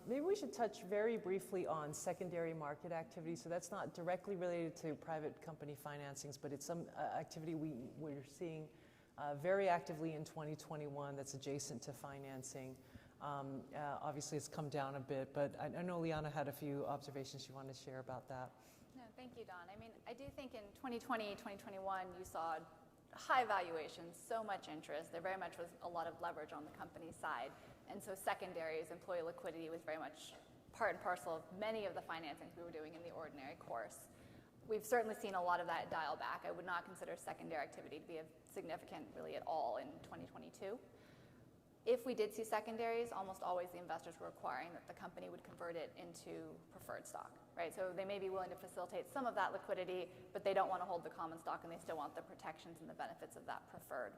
Maybe we should touch very briefly on secondary market activity. So that's not directly related to private company financings, but it's some activity we're seeing very actively in 2021 that's adjacent to financing. Obviously, it's come down a bit, but I know Liana had a few observations she wanted to share about that. No, thank you, Don. I mean, I do think in 2020, 2021, you saw high valuations, so much interest. There very much was a lot of leverage on the company side. And so secondaries, employee liquidity was very much part and parcel of many of the financings we were doing in the ordinary course. We've certainly seen a lot of that dial back. I would not consider secondary activity to be significant really at all in 2022. If we did see secondaries, almost always the investors were requiring that the company would convert it into preferred stock, right? So they may be willing to facilitate some of that liquidity, but they don't want to hold the common stock and they still want the protections and the benefits of that preferred.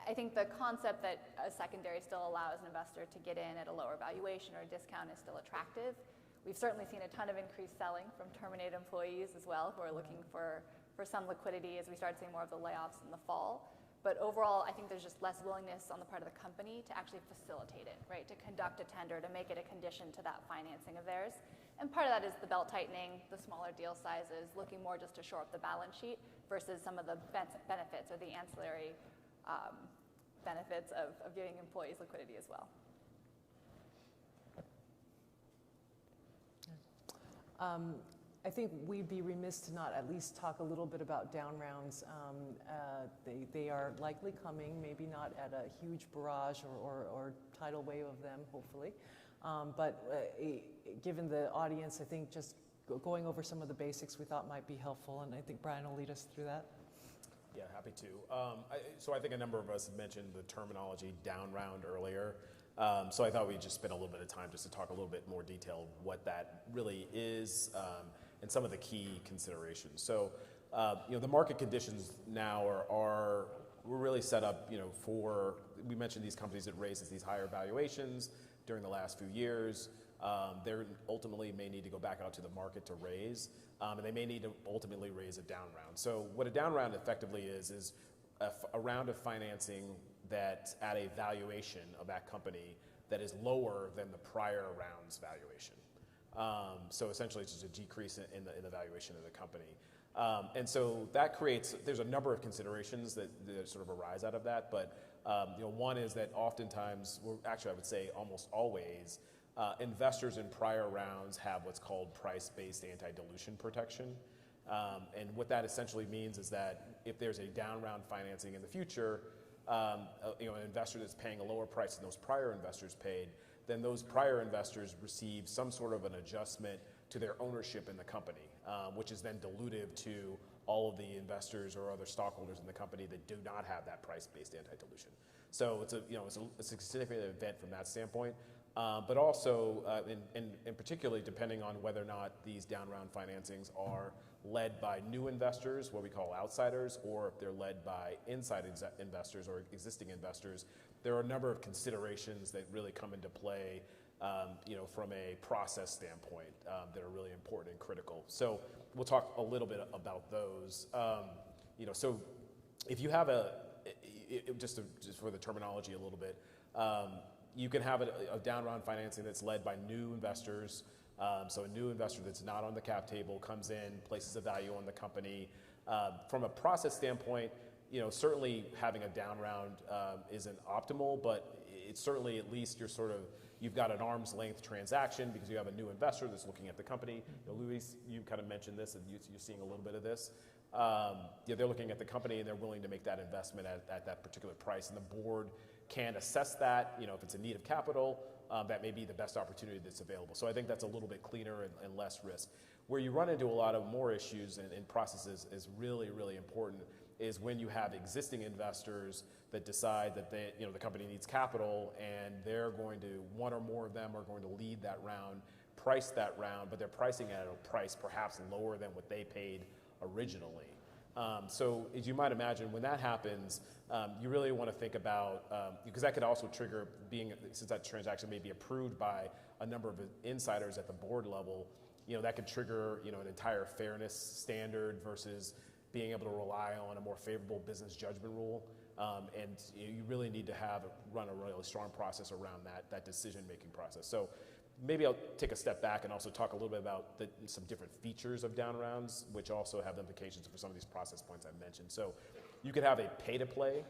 I think the concept that a secondary still allows an investor to get in at a lower valuation or a discount is still attractive. We've certainly seen a ton of increased selling from terminated employees as well, who are looking for some liquidity as we start seeing more of the layoffs in the fall. But overall, I think there's just less willingness on the part of the company to actually facilitate it, right? To conduct a tender, to make it a condition to that financing of theirs. And part of that is the belt tightening, the smaller deal sizes, looking more just to shore up the balance sheet versus some of the benefits or the ancillary benefits of giving employees liquidity as well. I think we'd be remiss to not at least talk a little bit about down rounds. They are likely coming, maybe not at a huge barrage or tidal wave of them, hopefully. But given the audience, I think just going over some of the basics we thought might be helpful, and I think Brian will lead us through that. Yeah, happy to. So I think a number of us have mentioned the terminology down round earlier. So I thought we'd just spend a little bit of time just to talk a little bit more detail what that really is and some of the key considerations. So the market conditions now we're really set up for, we mentioned these companies that raises these higher valuations during the last few years. They ultimately may need to go back out to the market to raise, and they may need to ultimately raise a down round. So what a down round effectively is a round of financing that at a valuation of that company that is lower than the prior round's valuation. So essentially it's just a decrease in the valuation of the company. And so that there's a number of considerations that sort of arise out of that, but one is that oftentimes, I would say almost always, investors in prior rounds have what's called price-based anti-dilution protection. And what that essentially means is that if there's a down round financing in the future, an investor that's paying a lower price than those prior investors paid, then those prior investors receive some sort of an adjustment to their ownership in the company, which is then dilutive to all of the investors or other stockholders in the company that do not have that price-based anti-dilution. So it's a significant event from that standpoint. but also, and particularly depending on whether or not these down round financings are led by new investors, what we call outsiders, or if they're led by inside investors or existing investors, there are a number of considerations that really come into play, from a process standpoint, that are really important and critical. So we'll talk a little bit about those. So if you have just for the terminology a little bit, you can have a down round financing that's led by new investors. So a new investor that's not on the cap table comes in, places a value on the company. From a process standpoint, certainly having a down round isn't optimal, but it's certainly at least you've got an arm's length transaction because you have a new investor that's looking at the company. Luis, you kind of mentioned this, and you're seeing a little bit of this. They're looking at the company and they're willing to make that investment at that particular price, and the board can assess that. If it's in need of capital, that may be the best opportunity that's available. So I think that's a little bit cleaner and less risk. Where you run into a lot of more issues and processes is really, really important is when you have existing investors that decide that the company needs capital, and one or more of them are going to lead that round, price that round, but they're pricing at a price perhaps lower than what they paid originally. So as you might imagine, when that happens, you really want to think about, because that could also trigger since that transaction may be approved by a number of insiders at the board level, that could trigger, an entire fairness standard versus being able to rely on a more favorable business judgment rule. And you really need to run a really strong process around that decision-making process. So maybe I'll take a step back and also talk a little bit about some different features of down rounds, which also have implications for some of these process points I mentioned. So you could have a pay-to-play,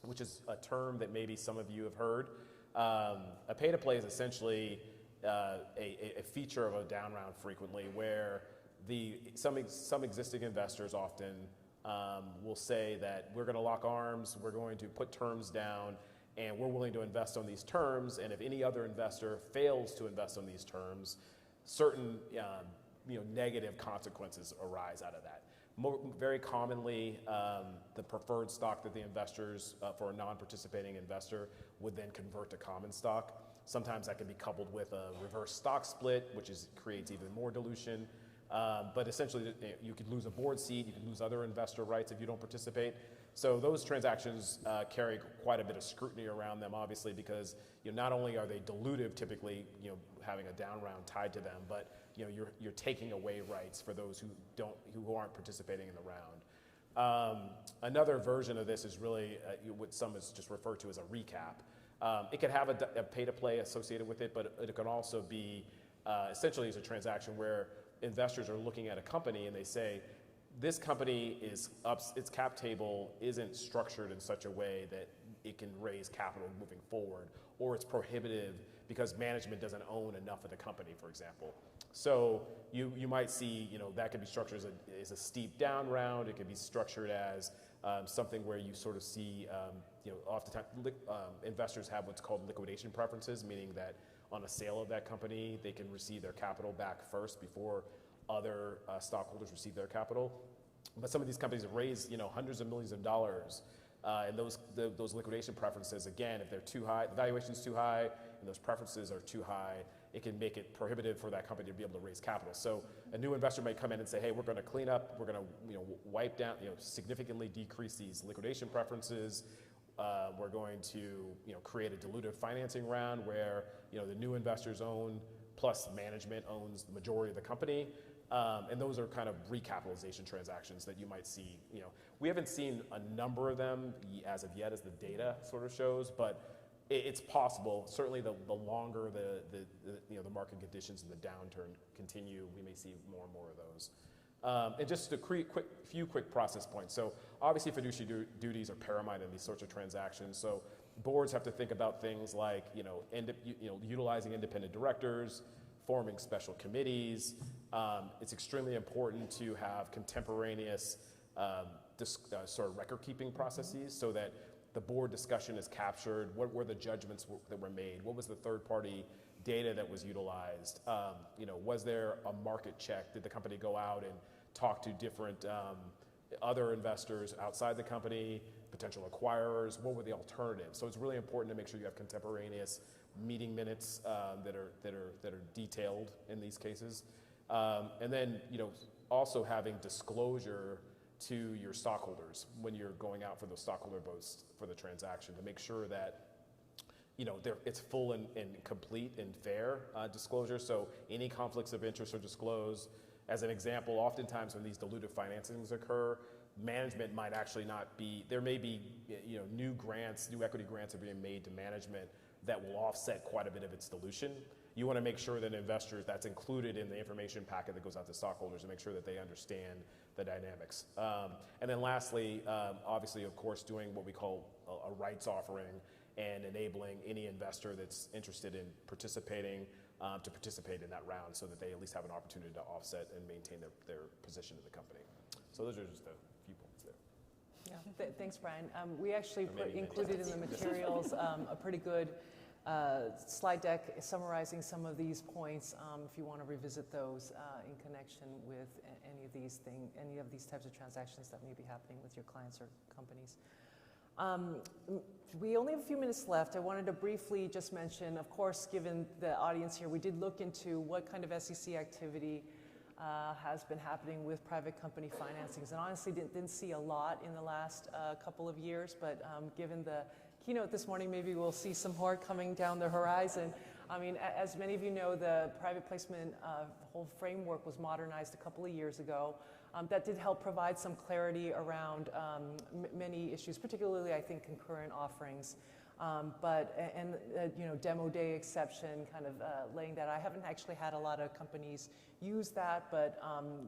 which is a term that maybe some of you have heard. A pay-to-play is essentially a feature of a down round frequently where some existing investors often will say that we're going to lock arms, we're going to put terms down, and we're willing to invest on these terms. And if any other investor fails to invest on these terms, certain negative consequences arise out of that. Very commonly, the preferred stock that the investors, for a non-participating investor, would then convert to common stock. Sometimes that can be coupled with a reverse stock split, which creates even more dilution. But essentially, you could lose a board seat, you could lose other investor rights if you don't participate. So those transactions carry quite a bit of scrutiny around them, obviously, because not only are they dilutive, typically, having a down round tied to them, but you're taking away rights for those who aren't participating in the round. Another version of this is really what some is just referred to as a recap. It can have a pay-to-play associated with it, but it can also be essentially as a transaction where investors are looking at a company and they say, this company its cap table isn't structured in such a way that it can raise capital moving forward, or it's prohibitive because management doesn't own enough of the company, for example. So you might see, that could be structured as a steep down round. It could be structured as something where you sort of see, oftentimes investors have what's called liquidation preferences, meaning that on a sale of that company, they can receive their capital back first before other stockholders receive their capital. But some of these companies have raised, hundreds of millions of dollars, and those liquidation preferences, again, if they're too high, the valuation's too high, and those preferences are too high, it can make it prohibitive for that company to be able to raise capital. So a new investor might come in and say, hey, we're going to clean up, we're going to wipe down, significantly decrease these liquidation preferences. We're going to create a dilutive financing round where the new investors own plus management owns the majority of the company. And those are kind of recapitalization transactions that you might see. We haven't seen a number of them as of yet, as the data sort of shows, but it's possible. Certainly, the longer the market conditions and the downturn continue, we may see more and more of those. And just a few quick process points. So obviously, fiduciary duties are paramount in these sorts of transactions. So boards have to think about things like utilizing independent directors, forming special committees. It's extremely important to have contemporaneous sort of record-keeping processes so that the board discussion is captured. What were the judgments that were made? What was the third-party data that was utilized? Was there a market check? Did the company go out and talk to different other investors outside the company? potential acquirers? What were the alternatives? So it's really important to make sure you have contemporaneous meeting minutes that are detailed in these cases, and then also having disclosure to your stockholders when you're going out for those stockholder votes for the transaction to make sure that it's full and complete and fair disclosure. So any conflicts of interest are disclosed. As an example, oftentimes when these dilutive financings occur, management might actually not be, there may be new equity grants are being made to management that will offset quite a bit of its dilution. You want to make sure that investors, that's included in the information packet that goes out to stockholders, and make sure that they understand the dynamics. And then lastly, obviously, of course, doing what we call a rights offering and enabling any investor that's interested in participating to participate in that round so that they at least have an opportunity to offset and maintain their position in the company. So those are just a few points there. Yeah, thanks, Brian. We actually maybe included in the materials a pretty good slide deck summarizing some of these points if you want to revisit those in connection with any of these types of transactions that may be happening with your clients or companies. We only have a few minutes left. I wanted to briefly just mention, of course, given the audience here, we did look into what kind of SEC activity has been happening with private company financings, and honestly didn't see a lot in the last couple of years, but given the keynote this morning, maybe we'll see some more coming down the horizon. I mean, as many of you know, the private placement whole framework was modernized a couple of years ago. That did help provide some clarity around many issues, particularly, I think, concurrent offerings. Demo day exception, kind of laying that. I haven't actually had a lot of companies use that, but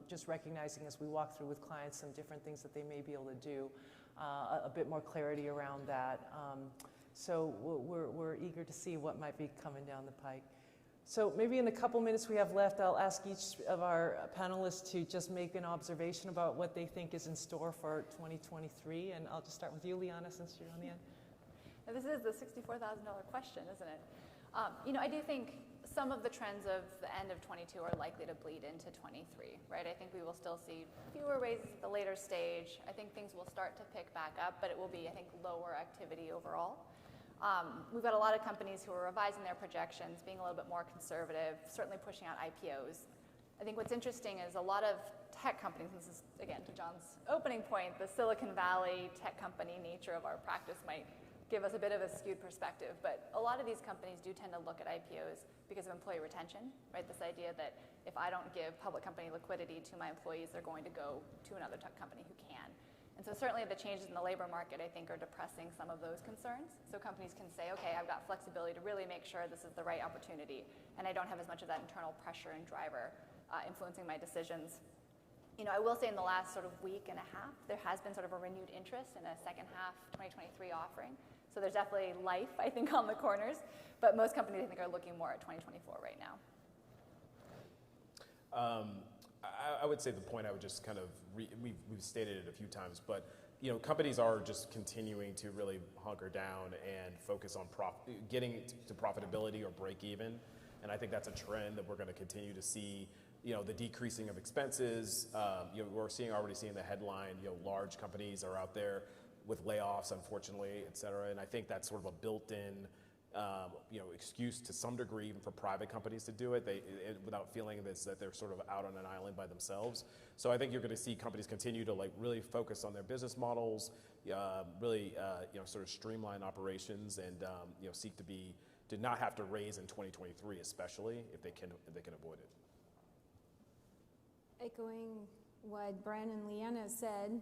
just recognizing as we walk through with clients some different things that they may be able to do, a bit more clarity around that. So we're eager to see what might be coming down the pike. So maybe in the couple minutes we have left, I'll ask each of our panelists to just make an observation about what they think is in store for 2023. And I'll just start with you, Liana, since you're on the end. Now, this is the $64,000 question, isn't it? I do think some of the trends of the end of 22 are likely to bleed into 23, right? I think we will still see fewer raises at the later stage. I think things will start to pick back up, but it will be, I think, lower activity overall. We've got a lot of companies who are revising their projections, being a little bit more conservative, certainly pushing out IPOs. I think what's interesting is a lot of tech companies, this is, again, to John's opening point, the Silicon Valley tech company nature of our practice might give us a bit of a skewed perspective, but a lot of these companies do tend to look at IPOs because of employee retention, right? This idea that if I don't give public company liquidity to my employees, they're going to go to another tech company who can. And so certainly the changes in the labor market, I think, are depressing some of those concerns. So companies can say, okay, I've got flexibility to really make sure this is the right opportunity, and I don't have as much of that internal pressure and driver influencing my decisions. I will say in the last sort of week and a half, there has been sort of a renewed interest in a second half 2023 offering. So there's definitely life, I think, on the corners, but most companies, I think, are looking more at 2024 right now. I would say the point I would just kind of, we've stated it a few times, but companies are just continuing to really hunker down and focus on getting to profitability or break even. And I think that's a trend that we're going to continue to see, the decreasing of expenses. We're already seeing the headline, large companies are out there with layoffs, unfortunately, et cetera. And I think that's sort of a built-in excuse to some degree, even for private companies to do it, without feeling that they're sort of out on an island by themselves. So I think you're going to see companies continue to really focus on their business models, really sort of streamline operations, and seek to not have to raise in 2023, especially if they can avoid it. Echoing what Brian and Liana said,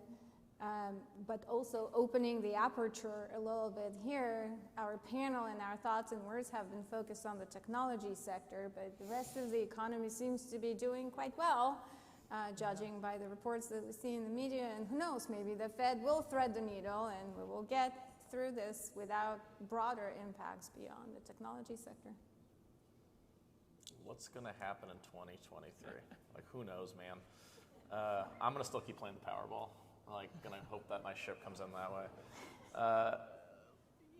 but also opening the aperture a little bit here. Our panel and our thoughts and words have been focused on the technology sector, but the rest of the economy seems to be doing quite well, judging by the reports that we see in the media. And who knows, maybe the Fed will thread the needle and we will get through this without broader impacts beyond the technology sector. What's going to happen in 2023? Who knows, man? I'm going to still keep playing the Powerball. Gonna hope that my ship comes in that way.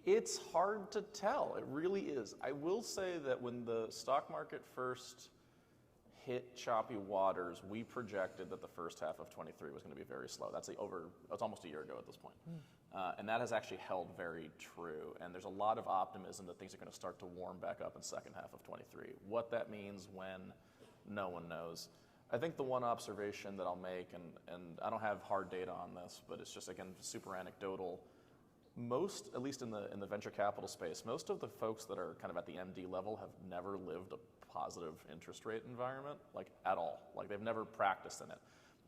It's hard to tell. It really is. I will say that when the stock market first hit choppy waters, we projected that the first half of 23 was going to be very slow. That's almost a year ago at this point. And that has actually held very true. And there's a lot of optimism that things are going to start to warm back up in second half of 23. What that means when, no one knows. I think the one observation that I'll make, and I don't have hard data on this, but it's just, again, super anecdotal. Most, at least in the venture capital space, most of the folks that are kind of at the MD level have never lived a positive interest rate environment, like at all. Like they've never practiced in it.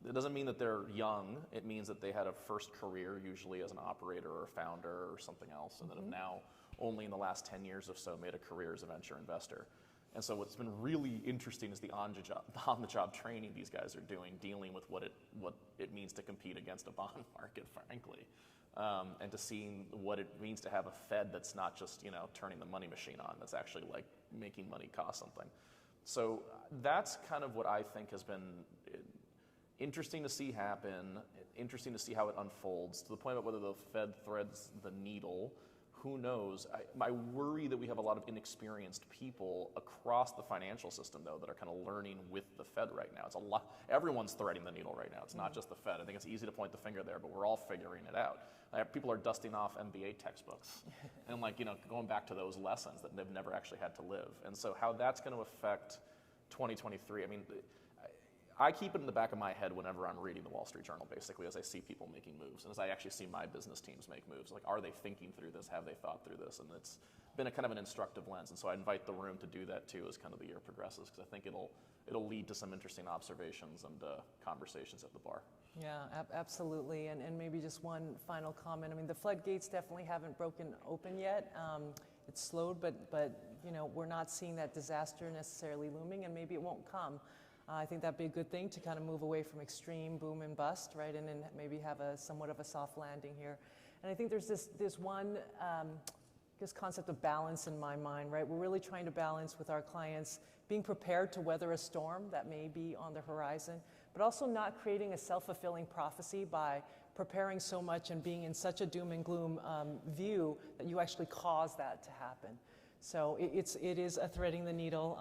It doesn't mean that they're young. It means that they had a first career, usually as an operator or a founder or something else, and that have now, only in the last 10 years or so, made a career as a venture investor. And so what's been really interesting is the on-the-job training these guys are doing, dealing with what it means to compete against a bond market, frankly, and to seeing what it means to have a Fed that's not just, you know, turning the money machine on, that's actually like making money cost something. So that's kind of what I think has been interesting to see happen, interesting to see how it unfolds, to the point of whether the Fed threads the needle. Who knows? I worry that we have a lot of inexperienced people across the financial system, though, that are kind of learning with the Fed right now. It's a lot. Everyone's threading the needle right now. It's not just the Fed. I think it's easy to point the finger there, but we're all figuring it out. People are dusting off MBA textbooks and, like, you know, going back to those lessons that they've never actually had to live. And so how that's going to affect 2023, I mean, I keep it in the back of my head whenever I'm reading the Wall Street Journal, basically, as I see people making moves, and as I actually see my business teams make moves. Like, are they thinking through this? Have they thought through this? And it's been a kind of an instructive lens. And so I invite the room to do that too as kind of the year progresses, because I think it'll lead to some interesting observations and conversations at the bar. Yeah, absolutely. And maybe just one final comment. I mean, the floodgates definitely haven't broken open yet. It's slowed, but you know, we're not seeing that disaster necessarily looming, and maybe it won't come. I think that'd be a good thing to kind of move away from extreme boom and bust, right, and then maybe have a somewhat of a soft landing here. And I think there's this one this concept of balance in my mind, right? We're really trying to balance with our clients being prepared to weather a storm that may be on the horizon, but also not creating a self-fulfilling prophecy by preparing so much and being in such a doom and gloom view that you actually cause that to happen. So it is a threading the needle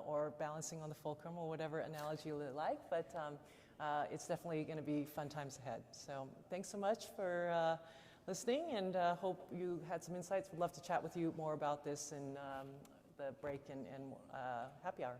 or balancing on the fulcrum, or whatever analogy you like, but it's definitely going to be fun times ahead. So thanks so much for listening, and hope you had some insights. We'd love to chat with you more about this in the break and happy hour.